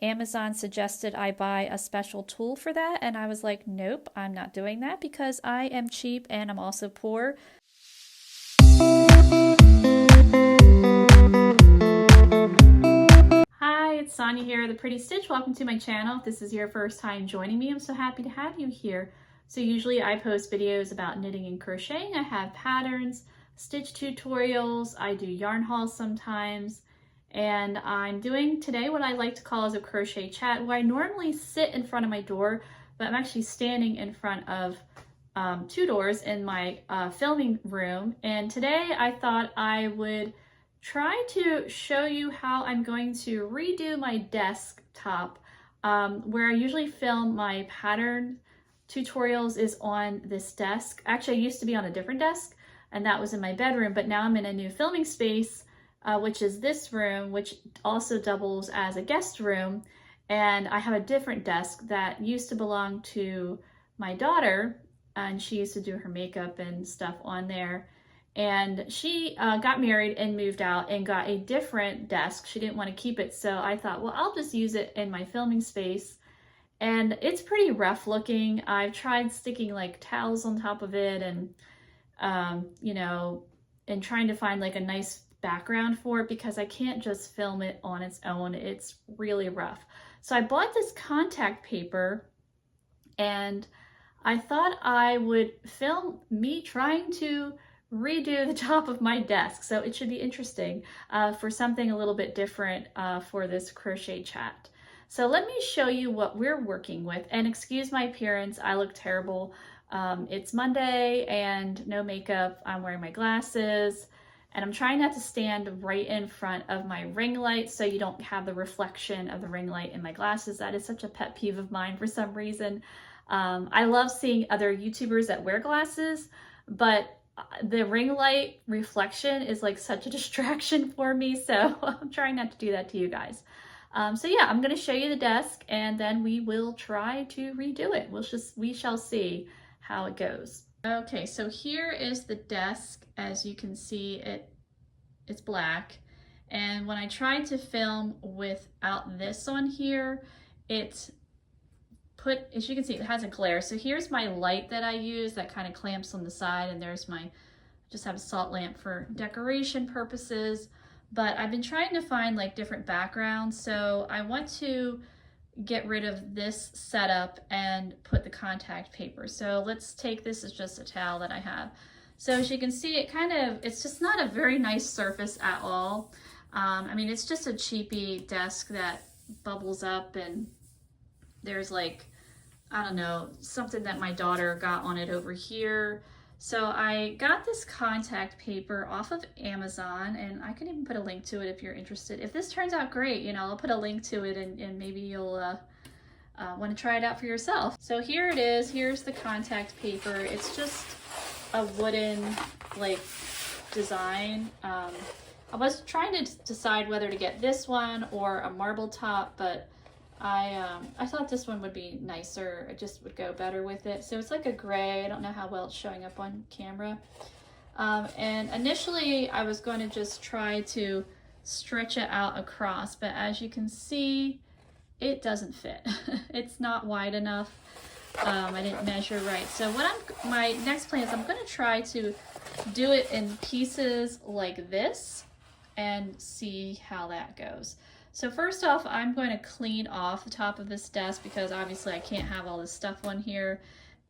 Amazon suggested I buy a special tool for that, and I was like, nope, I'm not doing that because I am cheap and I'm also poor. Hi, it's Sonia here, The Pretty Stitch. Welcome to my channel. If this is your first time joining me, I'm so happy to have you here. So usually I post videos about knitting and crocheting. I have patterns, stitch tutorials, I do yarn hauls sometimes, and I'm doing today what I like to call as a crochet chat, where I normally sit in front of my door, but I'm actually standing in front of two doors in my filming room. And today I thought I would try to show you how I'm going to redo my desktop. Where I usually film my pattern tutorials is on this desk. Actually, I used to be on a different desk, and that was in my bedroom, but now I'm in a new filming space, which is this room, which also doubles as a guest room. And I have a different desk that used to belong to my daughter, and she used to do her makeup and stuff on there. And she got married and moved out and got a different desk. She didn't want to keep it, so I thought, well, I'll just use it in my filming space. And it's pretty rough looking. I've tried sticking like towels on top of it and, and trying to find like a nice background for it because I can't just film it on its own. It's really rough. So I bought this contact paper, and I thought I would film me trying to redo the top of my desk. So it should be interesting for something a little bit different for this crochet chat. So let me show you what we're working with, and excuse my appearance, I look terrible. It's Monday and no makeup, I'm wearing my glasses, and I'm trying not to stand right in front of my ring light so you don't have the reflection of the ring light in my glasses. That is such a pet peeve of mine for some reason. I love seeing other YouTubers that wear glasses, but the ring light reflection is like such a distraction for me, so I'm trying not to do that to you guys. So yeah, I'm going to show you the desk, and then we will try to redo it. We shall see how it goes. Okay, so here is the desk. As you can see, it's black, and when I tried to film without this on here, as you can see, it has a glare. So here's my light that I use that kind of clamps on the side, and there's just have a salt lamp for decoration purposes. But I've been trying to find like different backgrounds, so I want to get rid of this setup and put the contact paper. So let's take this as just a towel that I have. So as you can see, it's just not a very nice surface at all. I mean, it's just a cheapy desk that bubbles up, and there's like, I don't know, something that my daughter got on it over here. So I got this contact paper off of Amazon, and I can even put a link to it if you're interested. If this turns out great, I'll put a link to it, and maybe you'll want to try it out for yourself. So here it is. Here's the contact paper. It's just a wooden like design. I was trying to decide whether to get this one or a marble top, but I thought this one would be nicer. It just would go better with it. So it's like a gray. I don't know how well it's showing up on camera. And initially I was going to just try to stretch it out across, but as you can see, it doesn't fit. It's not wide enough. I didn't measure right. So my next plan is I'm going to try to do it in pieces like this and see how that goes. So first off, I'm going to clean off the top of this desk because obviously I can't have all this stuff on here,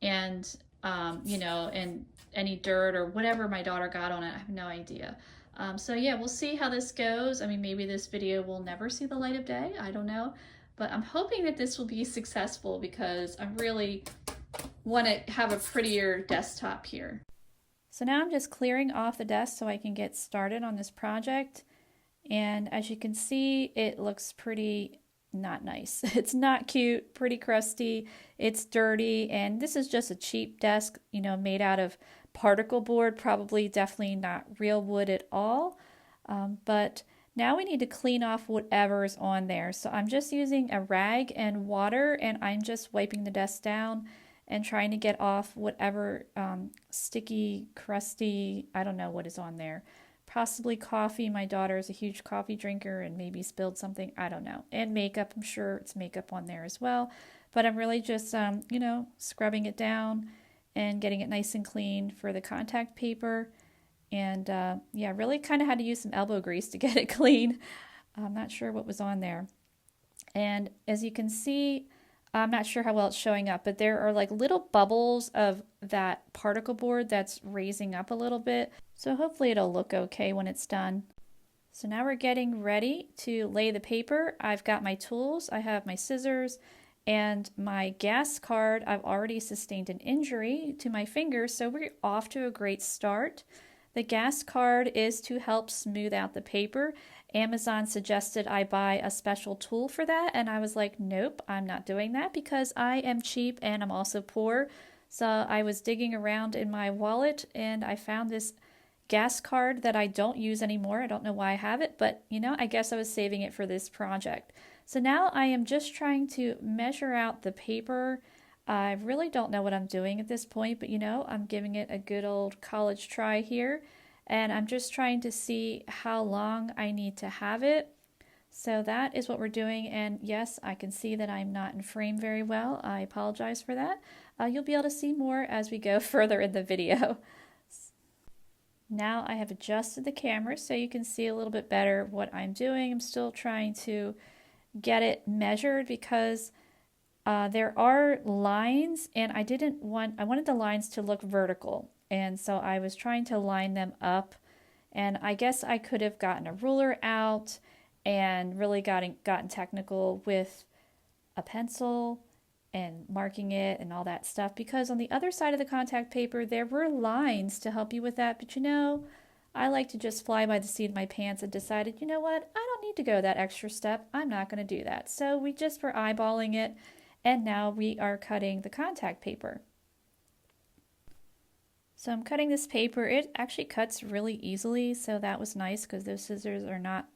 and and any dirt or whatever my daughter got on it, I have no idea. So yeah, we'll see how this goes. I mean, maybe this video will never see the light of day, I don't know, but I'm hoping that this will be successful because I really want to have a prettier desktop here. So now I'm just clearing off the desk so I can get started on this project. And as you can see, it looks pretty not nice. It's not cute, pretty crusty, it's dirty, and this is just a cheap desk, made out of particle board, definitely not real wood at all. But now we need to clean off whatever's on there. So I'm just using a rag and water, and I'm just wiping the desk down and trying to get off whatever sticky, crusty, I don't know what is on there. possibly coffee. My daughter is a huge coffee drinker and maybe spilled something. I don't know. And makeup, I'm sure it's makeup on there as well. But I'm really just, scrubbing it down and getting it nice and clean for the contact paper. And yeah, really kind of had to use some elbow grease to get it clean. I'm not sure what was on there. And as you can see, I'm not sure how well it's showing up, but there are like little bubbles of that particle board that's raising up a little bit. So hopefully it'll look okay when it's done. So now we're getting ready to lay the paper. I've got my tools, I have my scissors, and my gas card. I've already sustained an injury to my finger, so we're off to a great start. The gas card is to help smooth out the paper. Amazon suggested I buy a special tool for that, and I was like, nope, I'm not doing that because I am cheap and I'm also poor. So I was digging around in my wallet and I found this gas card that I don't use anymore. I don't know why I have it, but I guess I was saving it for this project. So now I am just trying to measure out the paper. I really don't know what I'm doing at this point, but I'm giving it a good old college try here. And I'm just trying to see how long I need to have it. So that is what we're doing. And yes, I can see that I'm not in frame very well. I apologize for that. You'll be able to see more as we go further in the video. Now I have adjusted the camera so you can see a little bit better what I'm doing. I'm still trying to get it measured because there are lines, and I wanted the lines to look vertical. And so I was trying to line them up, and I guess I could have gotten a ruler out and really gotten technical with a pencil and marking it and all that stuff, because on the other side of the contact paper there were lines to help you with that. But I like to just fly by the seat of my pants and decided, I don't need to go that extra step. I'm not going to do that. So we just were eyeballing it, and now we are cutting the contact paper. So I'm cutting this paper. It actually cuts really easily, so that was nice because those scissors are not,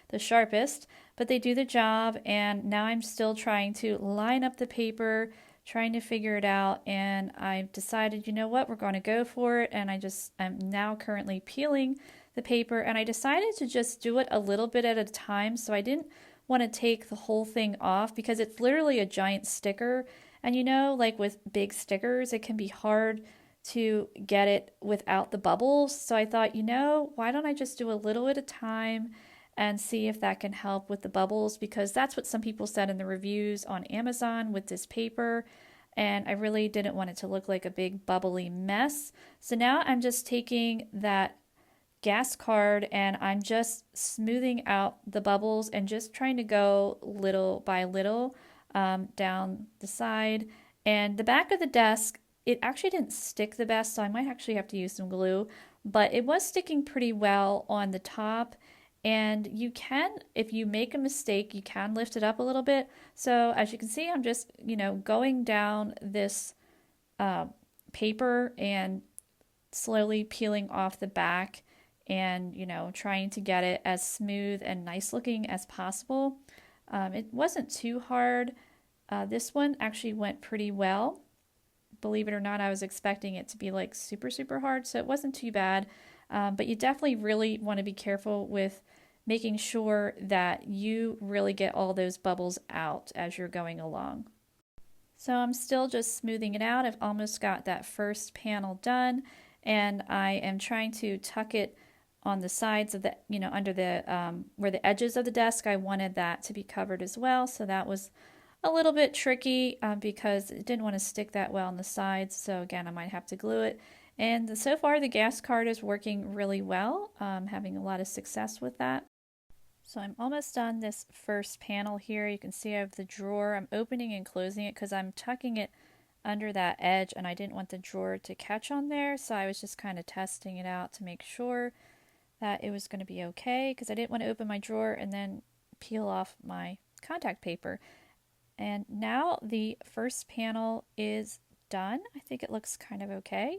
the sharpest, but they do the job. And now I'm still trying to line up the paper, trying to figure it out, and I've decided, we're going to go for it. And I'm now currently peeling the paper, and I decided to just do it a little bit at a time, so I didn't want to take the whole thing off because it's literally a giant sticker. And like with big stickers, it can be hard to get it without the bubbles. So I thought, why don't I just do a little at a time and see if that can help with the bubbles, because that's what some people said in the reviews on Amazon with this paper. And I really didn't want it to look like a big bubbly mess. So now I'm just taking that gas card and I'm just smoothing out the bubbles and just trying to go little by little down the side. And the back of the desk, it actually didn't stick the best, so I might actually have to use some glue, but it was sticking pretty well on the top. And you can, if you make a mistake, you can lift it up a little bit. So as you can see, I'm just, going down this paper and slowly peeling off the back and, trying to get it as smooth and nice looking as possible. It wasn't too hard. This one actually went pretty well. Believe it or not, I was expecting it to be like super, super hard, so it wasn't too bad. But you definitely really want to be careful with making sure that you really get all those bubbles out as you're going along. So I'm still just smoothing it out. I've almost got that first panel done, and I am trying to tuck it on the sides of the, under the, where the edges of the desk. I wanted that to be covered as well, so that was a little bit tricky because it didn't want to stick that well on the sides. So again, I might have to glue it. And so far the gas card is working really well. Having a lot of success with that. So I'm almost done this first panel here. You can see I have the drawer. I'm opening and closing it because I'm tucking it under that edge and I didn't want the drawer to catch on there. So I was just kind of testing it out to make sure that it was going to be okay, because I didn't want to open my drawer and then peel off my contact paper. And now the first panel is done. I think it looks kind of okay.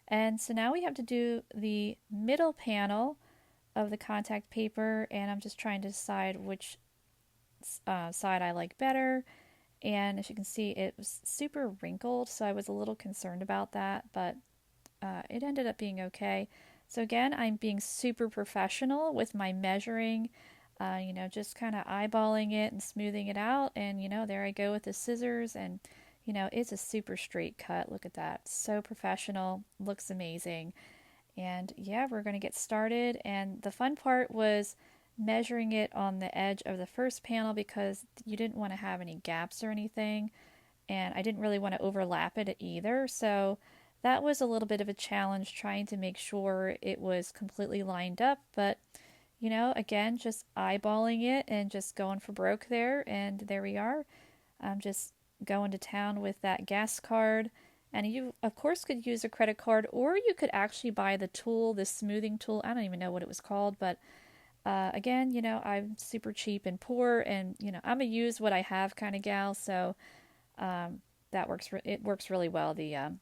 And so now we have to do the middle panel of the contact paper, and I'm just trying to decide which side I like better. And as you can see, it was super wrinkled, so I was a little concerned about that, but it ended up being okay. So again, I'm being super professional with my measuring, just kind of eyeballing it and smoothing it out. And, there I go with the scissors and, it's a super straight cut. Look at that. So professional. Looks amazing. And yeah, we're going to get started. And the fun part was measuring it on the edge of the first panel because you didn't want to have any gaps or anything. And I didn't really want to overlap it either. So that was a little bit of a challenge trying to make sure it was completely lined up. But, again, just eyeballing it and just going for broke there. And there we are. I'm just going to town with that gas card. And you, of course, could use a credit card, or you could actually buy the tool, the smoothing tool. I don't even know what it was called, but again, I'm super cheap and poor, and I'm a use what I have kind of gal, so that works. It works really well. The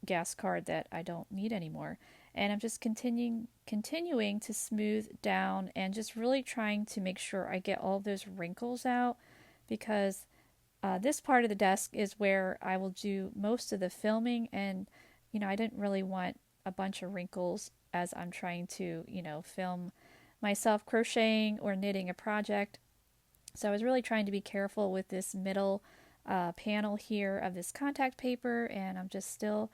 gas card that I don't need anymore, and I'm just continuing to smooth down and just really trying to make sure I get all those wrinkles out because this part of the desk is where I will do most of the filming, and I didn't really want a bunch of wrinkles as I'm trying to film myself crocheting or knitting a project. So I was really trying to be careful with this middle panel here of this contact paper, and I'm just still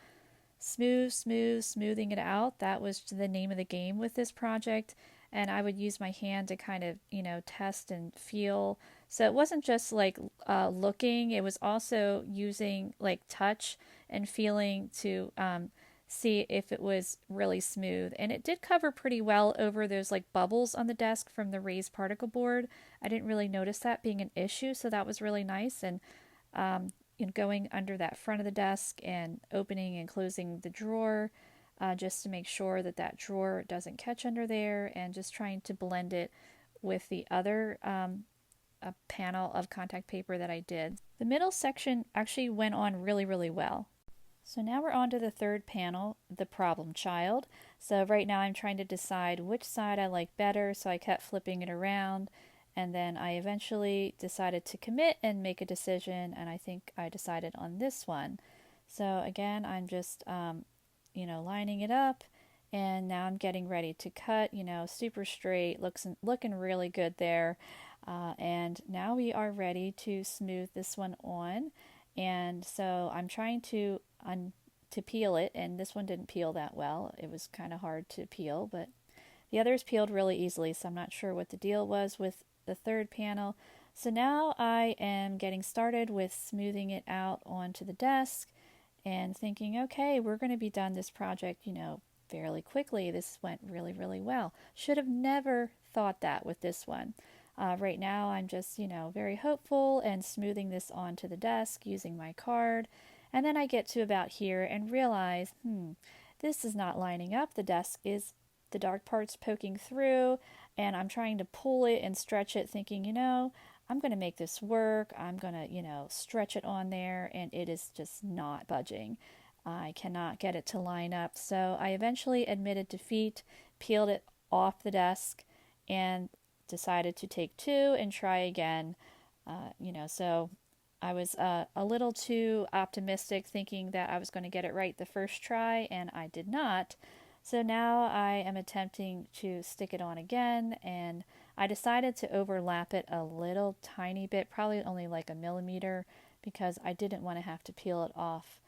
smoothing it out. That was the name of the game with this project. And I would use my hand to kind of, test and feel. So it wasn't just like looking, it was also using like touch and feeling to see if it was really smooth. And it did cover pretty well over those like bubbles on the desk from the raised particle board. I didn't really notice that being an issue, so that was really nice. And going under that front of the desk and opening and closing the drawer just to make sure that that drawer doesn't catch under there, and just trying to blend it with the other panel of contact paper that I did. The middle section actually went on really, really well. So now we're on to the third panel, the problem child. So right now I'm trying to decide which side I like better, so I kept flipping it around, and then I eventually decided to commit and make a decision, and I think I decided on this one. So again, I'm just lining it up, and now I'm getting ready to cut, super straight, looking really good there. And now we are ready to smooth this one on. And so I'm trying to peel it, and this one didn't peel that well. It was kind of hard to peel, but the others peeled really easily, so I'm not sure what the deal was with the third panel. So now I am getting started with smoothing it out onto the desk and thinking, okay, we're going to be done this project, fairly quickly. This went really, really well. Should have never thought that with this one. Right now, I'm just, very hopeful and smoothing this onto the desk using my card. And then I get to about here and realize, this is not lining up. The dark part's poking through, and I'm trying to pull it and stretch it, thinking, I'm going to make this work. I'm going to, stretch it on there, and it is just not budging. I cannot get it to line up. So I eventually admitted defeat, peeled it off the desk, and decided to take two and try again. So I was a little too optimistic, thinking that I was going to get it right the first try, and I did not. So now I am attempting to stick it on again, and I decided to overlap it a little tiny bit, probably only like a millimeter, because I didn't want to have to peel it off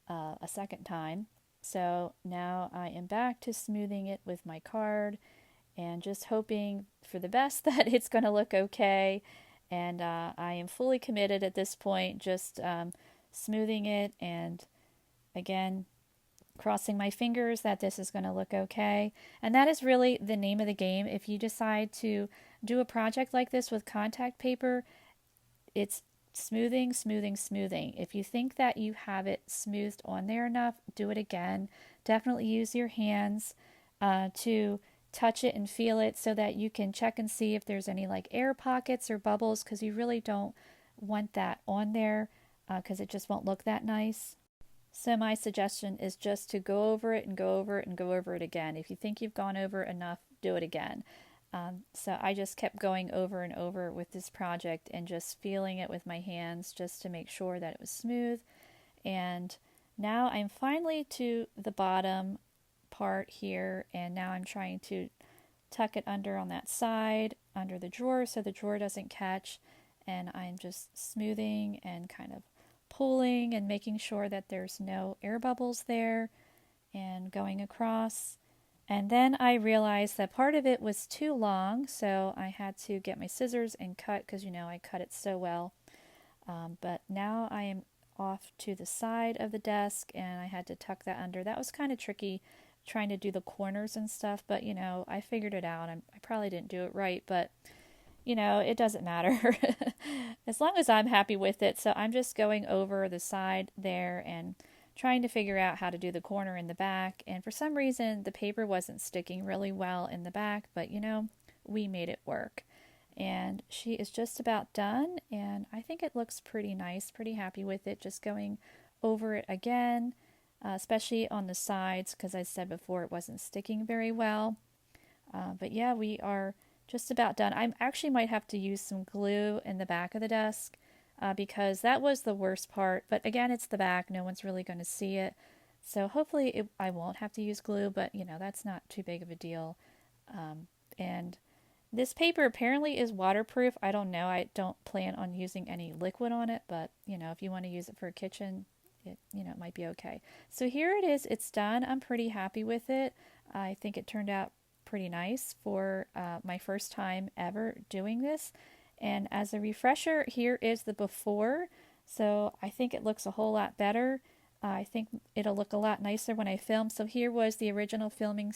a second time. So now I am back to smoothing it with my card and just hoping for the best that it's going to look okay. And I am fully committed at this point, just smoothing it, and again, crossing my fingers that this is going to look okay. And that is really the name of the game. If you decide to do a project like this with contact paper, it's smoothing. If you think that you have it smoothed on there enough, do it again. Definitely use your hands to touch it and feel it so that you can check and see if there's any like air pockets or bubbles, because you really don't want that on there because it just won't look that nice. So my suggestion is just to go over it and go over it and go over it again. If you think you've gone over enough, do it again. So I just kept going over and over with this project and just feeling it with my hands just to make sure that it was smooth. And now I'm finally to the bottom part here, and now I'm trying to tuck it under on that side, under the drawer, so the drawer doesn't catch, and I'm just smoothing and kind of pulling and making sure that there's no air bubbles there, and going across. And then I realized that part of it was too long, so I had to get my scissors and cut, because you know I cut it so well. But now I am off to the side of the desk, and I had to tuck that under. That was kind of tricky, trying to do the corners and stuff, but you know, I figured it out. I probably didn't do it right, but you know, it doesn't matter as long as I'm happy with it. So I'm just going over the side there and trying to figure out how to do the corner in the back. And for some reason, the paper wasn't sticking really well in the back, but you know, we made it work. And she is just about done, and I think it looks pretty nice, pretty happy with it. Just going over it again, especially on the sides, because I said before it wasn't sticking very well. But yeah, we are just about done. I actually might have to use some glue in the back of the desk, because that was the worst part. But again, it's the back. No one's really going to see it. So hopefully I won't have to use glue, but you know, that's not too big of a deal. And this paper apparently is waterproof. I don't know. I don't plan on using any liquid on it, but you know, if you want to use it for a kitchen, it might be okay. So here it is. It's done. I'm pretty happy with it. I think it turned out pretty nice for my first time ever doing this. And as a refresher, here is the before. So I think it looks a whole lot better. I think it'll look a lot nicer when I film. So here was the original filming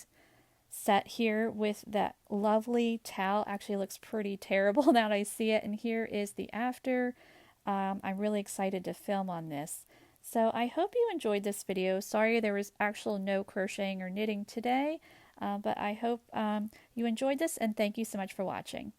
set here with that lovely towel. Actually looks pretty terrible now that I see it. And here is the after. I'm really excited to film on this. So I hope you enjoyed this video. Sorry there was actual no crocheting or knitting today, but I hope you enjoyed this, and thank you so much for watching.